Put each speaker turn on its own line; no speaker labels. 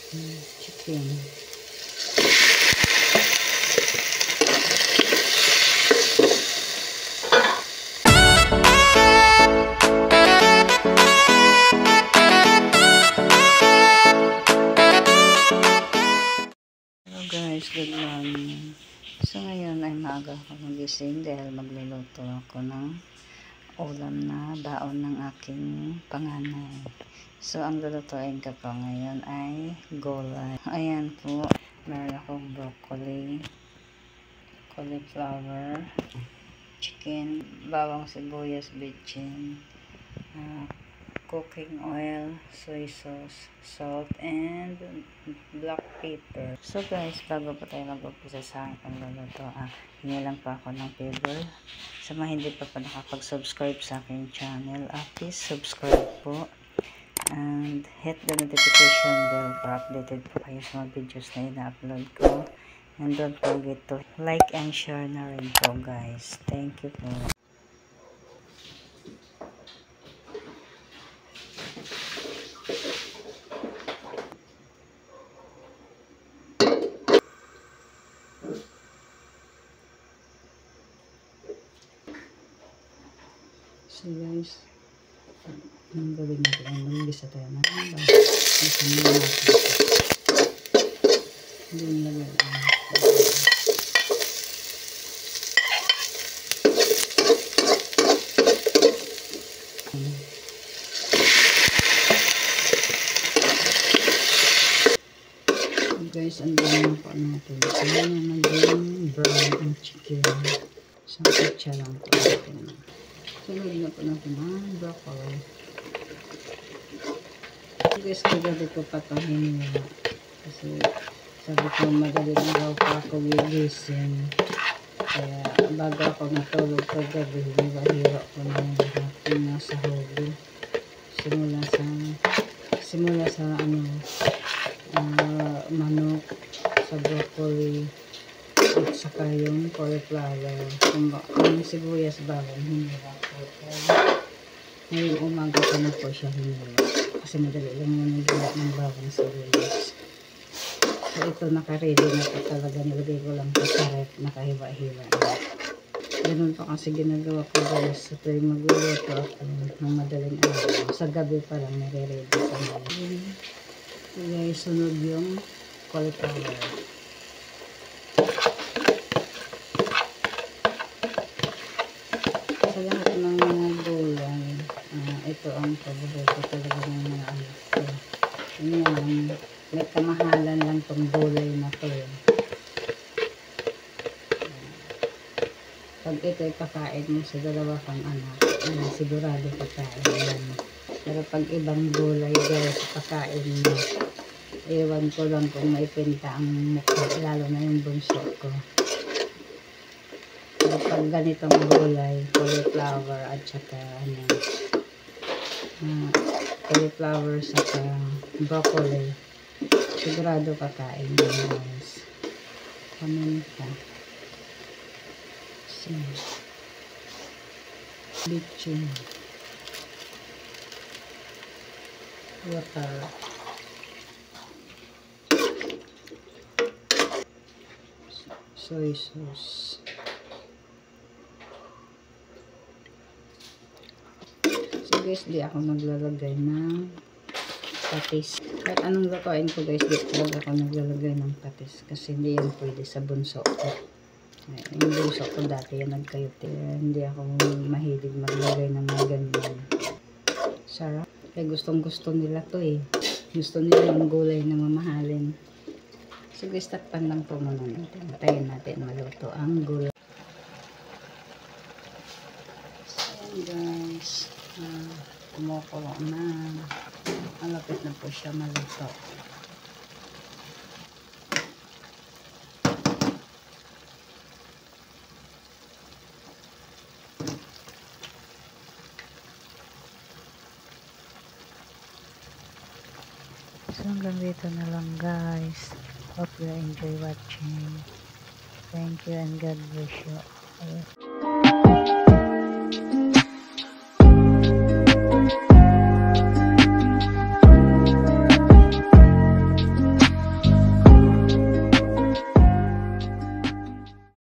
chicken. Hello guys, good morning. So ngayon ay maaga ako nagising dahil magluluto ako ng ulam na baon ng aking panganay. So ang lulutuin ko po ngayon ay gulay. Ayan po, meron akong broccoli, cauliflower, chicken, bawang sibuyas, bitchin, cooking oil, soy sauce, salt, and black pepper. So guys, bago po tayo mag-upisa sa aking pagluluto, hingi lang po ako ng favor. Sa mga hindi pa nakapag-subscribe sa aking channel, please subscribe po and hit the notification bell para updated po kayo sa mga videos na ina-upload ko. And don't forget to like and share na rin po guys. Thank you po. So guys, ang gawin natin ang lumigisa tayo ng bawang. Isa nila natin. Hindi nilagay guys, ang dami po natin. So yan yung naging brown ang chicken. So kutsa lang po natin. Sunod na po natin ang broccoli. So guys, kagabi ko patahin nila. Kasi sabi ko madali na daw pa ako gigising. Kaya bago ako natulog kagabi, hiro ko na yung lahat ng nasa huli. Simula sa manok, sa broccoli, at saka yung cauliflower. Yung sibuyas bawang, hinila ko. Ngayong umaga ko na po siya hinila. Kasi madali lang yung naghilat ng bawang sibuyas. So ito naka-ready na po talaga. Nilagay ko lang sa ref, nakahiwa-hiwa na. Ganun pa kasi ginagawa ko guys. So tuwing magluluto ako ng madaling araw. Sa gabi pa lang nare-ready ko na. So guys, sunod yung cauliflower. Sa lahat ng mga gulay, ito ang paborito talaga ng mga anak ko. Yan, may kamahalan lang tong gulay na to. Pag ito ipakain mo sa dalawa kang anak, sigurado pakain yan. Pero pag ibang gulay guys, pakain mo, ewan ko lang kung maipinta ang mukha, lalo na yung bunso ko. Pero pag ganitong gulay, cauliflower at saka cauliflower saka broccoli, sigurado kakain mo guys. Paminta. Bitchin. Water. Soy sauce. So guys, di ako maglalagay ng patis. Kahit anong lutuin ko guys, di talaga ako naglalagay ng patis. Kasi hindi yan pwede sa bunso ko. Yung bunso ko dati yan nagkayot. Hindi ako mahilig maglagay ng mga ganyan. Sarap. Kaya gustong gusto nila to eh. Gusto nila yung gulay na mamahalin. So guys, takpan lang po muna natin. Tayin natin maluto ang gulay. So guys, kumukulo na. Malapit na po siya maluto. So hanggang dito na lang guys. Hope you enjoy watching. Thank you and God bless you.